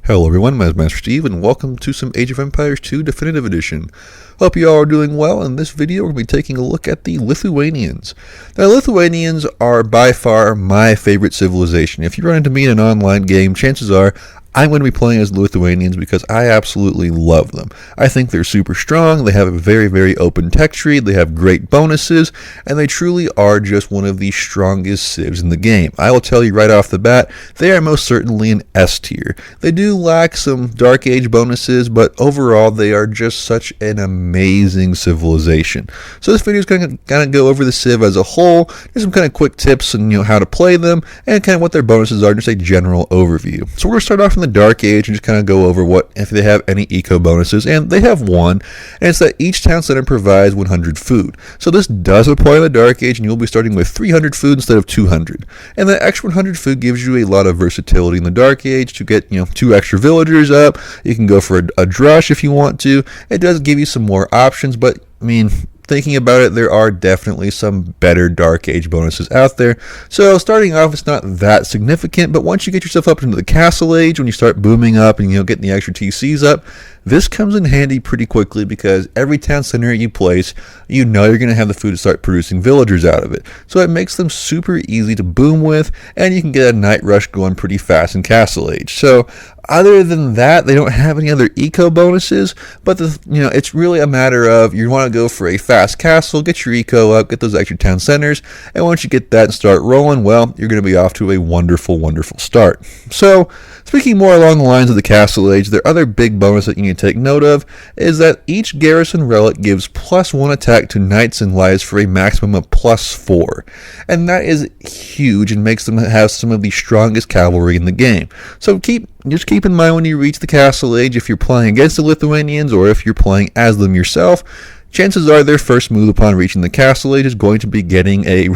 Hello everyone, my name is Master Steve, and welcome to some Age of Empires 2 Definitive Edition. Hope you all are doing well. In this video, we're going to be taking a look at the Lithuanians. Now, Lithuanians are by far my favorite civilization. If you run into me in an online game, chances are I'm going to be playing as the Lithuanians because I absolutely love them. I think they're super strong, they have a very open tech tree, they have great bonuses, and they truly are just one of the strongest civs in the game. I will tell you right off the bat, they are most certainly an S tier. They do lack some Dark Age bonuses, but overall they are just such an amazing civilization. So this video is going to kind of go over the civ as a whole, there's some kind of quick tips on how to play them, and kind of what their bonuses are, just a general overview. So we're going to start off in the Dark Age and just kind of go over what if they have any eco bonuses, and they have one, and it's that each town center provides 100 food. So this does apply in the Dark Age, and you'll be starting with 300 food instead of 200. And that extra 100 food gives you a lot of versatility in the Dark Age to get 2 extra villagers up. You can go for a drush if you want to. It does give you some more options, but I mean, thinking about it, there are definitely some better Dark Age bonuses out there. So starting off, it's not that significant, but once you get yourself up into the Castle Age, when you start booming up and getting the extra TCs up, this comes in handy pretty quickly because every town center you place, you're going to have the food to start producing villagers out of it. So it makes them super easy to boom with, and you can get a night rush going pretty fast in Castle Age. So other than that, they don't have any other eco bonuses, but it's really a matter of you want to go for a fast castle, get your eco up, get those extra town centers, and once you get that and start rolling, well, you're going to be off to a wonderful start. So speaking more along the lines of the Castle Age, their other big bonus that you need to take note of is that each garrison relic gives +1 attack to knights and lives for a maximum of +4, and that is huge and makes them have some of the strongest cavalry in the game. So just keep in mind when you reach the Castle Age, if you're playing against the Lithuanians or if you're playing as them yourself, chances are their first move upon reaching the Castle Age is going to be getting a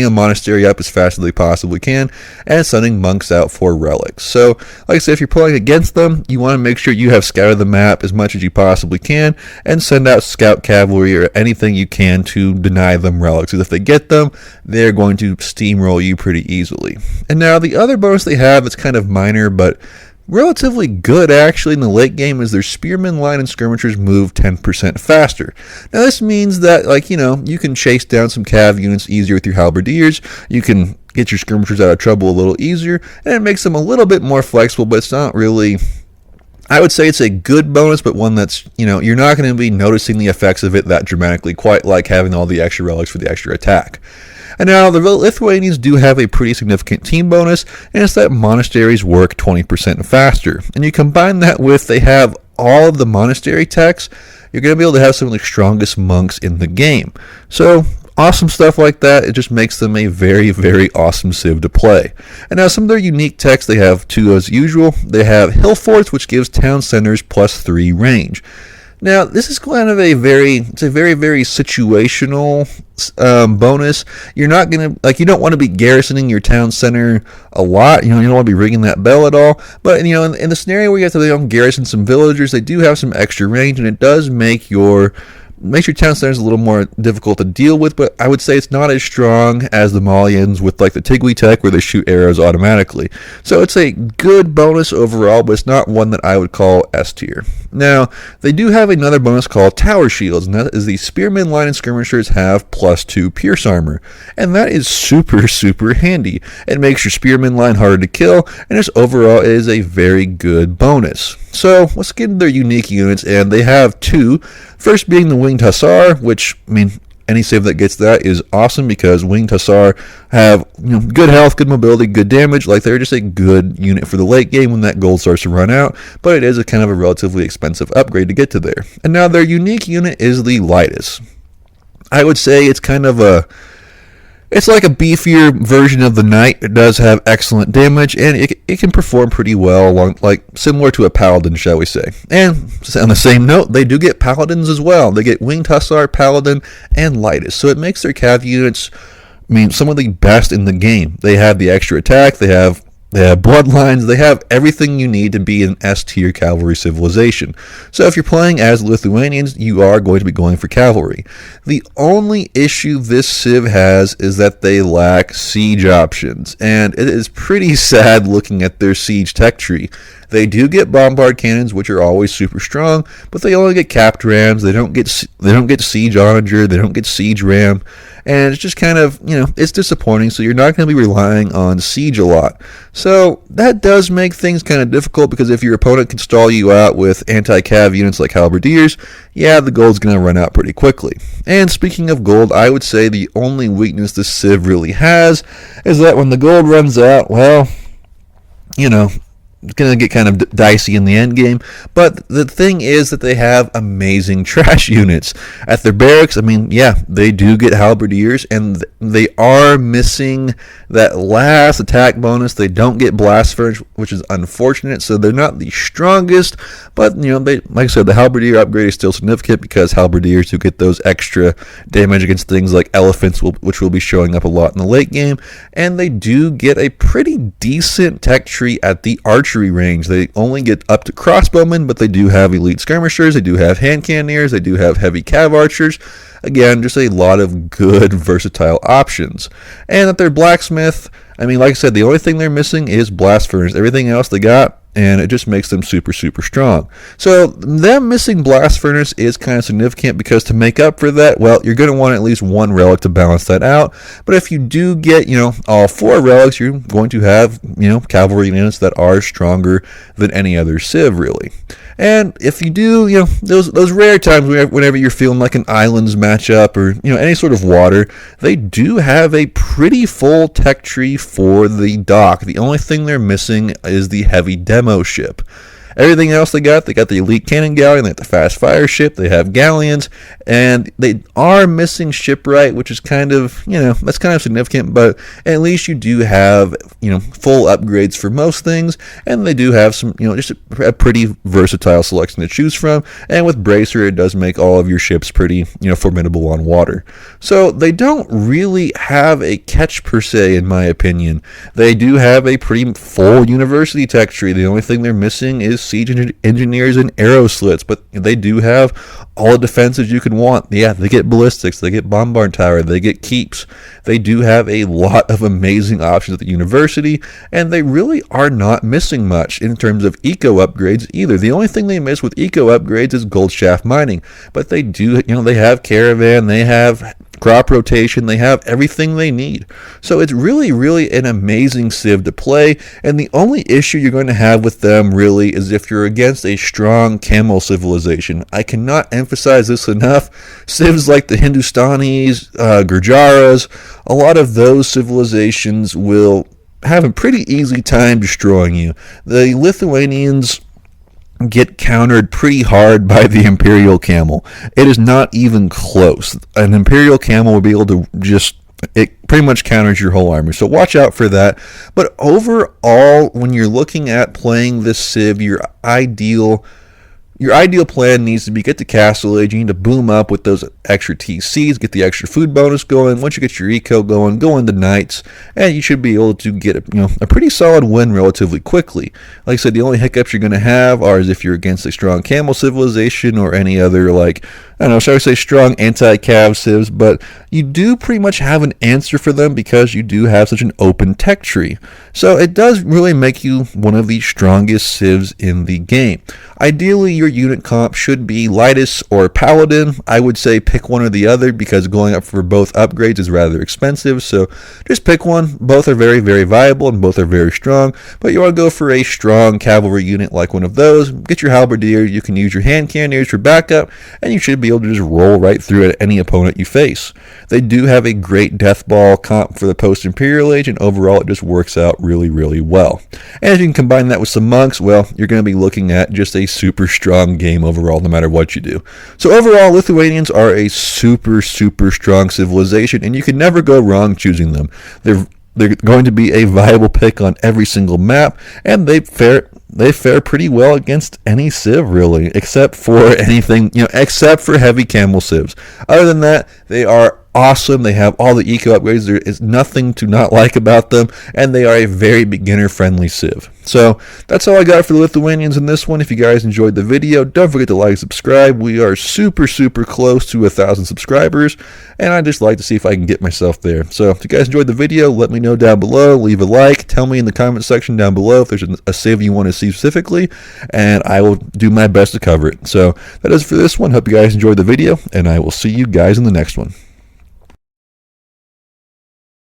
monastery up as fast as they possibly can and sending monks out for relics. So, like I said, if you're playing against them, you want to make sure you have scouted the map as much as you possibly can and send out scout cavalry or anything you can to deny them relics. Because if they get them, they're going to steamroll you pretty easily. And now the other bonus they have is kind of minor, but relatively good actually in the late game is their spearmen line and skirmishers move 10% faster. Now this means that you can chase down some cav units easier with your halberdiers, you can get your skirmishers out of trouble a little easier, and it makes them a little bit more flexible, but it's not really, I would say it's a good bonus, but one that's, you're not going to be noticing the effects of it that dramatically, quite like having all the extra relics for the extra attack. And now the Lithuanians do have a pretty significant team bonus, and it's that monasteries work 20% faster. And you combine that with they have all of the monastery techs, you're going to be able to have some of the strongest monks in the game. So awesome stuff like that. It just makes them a very awesome civ to play. And now some of their unique techs they have too as usual. They have hill forts, which gives town centers +3 range. Now, this is kind of a very situational bonus. You're not going to, you don't want to be garrisoning your town center a lot. You don't want to be ringing that bell at all. But, in the scenario where you have to garrison some villagers, they do have some extra range, and it does make your town centers a little more difficult to deal with, but I would say it's not as strong as the Malians with the Tigui tech where they shoot arrows automatically. So it's a good bonus overall, but it's not one that I would call S tier. Now, they do have another bonus called Tower Shields, and that is the spearmen line and skirmishers have +2 pierce armor, and that is super handy. It makes your spearmen line harder to kill, and just overall it is a very good bonus. So let's get into their unique units, and they have 2. First being the Winged Hussar, which, any save that gets that is awesome because Winged Hussar have good health, good mobility, good damage. They're just a good unit for the late game when that gold starts to run out, but it is a kind of a relatively expensive upgrade to get to there. And now their unique unit is the Litus. I would say it's kind of it's like a beefier version of the Knight. It does have excellent damage, and it can perform pretty well, similar to a Paladin, shall we say. And on the same note, they do get Paladins as well. They get Winged Hussar, Paladin, and Litus. So it makes their cav units, some of the best in the game. They have the extra attack, they have bloodlines, they have everything you need to be an S-tier cavalry civilization. So if you're playing as Lithuanians, you are going to be going for cavalry. The only issue this civ has is that they lack siege options, and it is pretty sad looking at their siege tech tree. They do get bombard cannons, which are always super strong, but they only get capped rams. They don't get siege onager. They don't get siege ram, and it's just kind of, it's disappointing. So you're not going to be relying on siege a lot. So that does make things kind of difficult, because if your opponent can stall you out with anti-cav units like halberdiers, yeah, the gold's going to run out pretty quickly. And speaking of gold, I would say the only weakness this civ really has is that when the gold runs out, well, it's going to get kind of dicey in the end game. But the thing is that they have amazing trash units at their barracks. I mean, yeah, they do get halberdiers, and they are missing that last attack bonus. They don't get blast furnace, which is unfortunate. So they're not the strongest, but they, like I said, the halberdier upgrade is still significant, because halberdiers do get those extra damage against things like elephants, which will be showing up a lot in the late game. And they do get a pretty decent tech tree at the archery range. They only get up to crossbowmen, but they do have elite skirmishers, they do have hand cannoneers, they do have heavy cav archers. Again, just a lot of good versatile options. And at their blacksmith, I mean, like I said, the only thing they're missing is blast furnace. Everything else they got, and it just makes them super, super strong. So them missing blast furnace is kind of significant, because to make up for that, well, you're going to want at least one relic to balance that out. But if you do get, all 4 relics, you're going to have, cavalry units that are stronger than any other civ, really. And if you do, those rare times whenever you're feeling like an islands matchup, or, any sort of water, they do have a pretty full tech tree for the dock. The only thing they're missing is the heavy demo ship. Everything else they got the elite cannon galleon, they got the fast fire ship, they have galleons, and they are missing shipwright, which is kind of, that's kind of significant, but at least you do have, full upgrades for most things, and they do have some, just a pretty versatile selection to choose from. And with Bracer, it does make all of your ships pretty, formidable on water. So they don't really have a catch per se, in my opinion. They do have a pretty full university tech tree. The only thing they're missing is siege engineers and arrow slits, but they do have all the defenses you could want. Yeah, they get ballistics, they get bombard tower, they get keeps. They do have a lot of amazing options at the university, and they really are not missing much in terms of eco upgrades either. The only thing they miss with eco upgrades is gold shaft mining, but they do, they have caravan, they have crop rotation, they have everything they need. So it's really, really an amazing civ to play, and the only issue you're going to have with them really is if you're against a strong camel civilization. I cannot emphasize this enough. Civs like the Hindustanis, Gurjaras, a lot of those civilizations will have a pretty easy time destroying you. The Lithuanians get countered pretty hard by the Imperial Camel. It is not even close. An Imperial Camel will be able to it pretty much counters your whole army. So watch out for that. But overall, when you're looking at playing this civ, your ideal plan needs to be get to Castle Age. You need to boom up with those extra TCs, get the extra food bonus going. Once you get your eco going, go into Knights, and you should be able to get a pretty solid win relatively quickly. Like I said, the only hiccups you're going to have are if you're against a strong camel civilization or any other, shall I say strong anti-cav civs, but you do pretty much have an answer for them because you do have such an open tech tree. So it does really make you one of the strongest civs in the game. Ideally, your unit comp should be Lightus or Paladin. I would say pick one or the other, because going up for both upgrades is rather expensive. So just pick one. Both are very, very viable and both are very strong. But you want to go for a strong cavalry unit like one of those. Get your halberdier. You can use your hand cannoneers for backup, and you should be able to just roll right through at any opponent you face. They do have a great death ball comp for the post-Imperial Age, and overall it just works out really, really well. And if you can combine that with some monks, well, you're going to be looking at just a super strong game overall, no matter what you do. So overall, Lithuanians are a super, super strong civilization, and you can never go wrong choosing them. They're going to be a viable pick on every single map, and they fare pretty well against any civ, really, except for heavy camel civs. Other than that, they are awesome. They have all the eco upgrades. There is nothing to not like about them, and they are a very beginner-friendly civ. So that's all I got for the Lithuanians in this one. If you guys enjoyed the video, don't forget to like and subscribe. We are super close to 1,000 subscribers, and I just like to see if I can get myself there. So if you guys enjoyed the video, let me know down below. Leave a like. Tell me in the comment section down below if there's a civ you want to see specifically, and I will do my best to cover it. So that is for this one. Hope you guys enjoyed the video, and I will see you guys in the next one.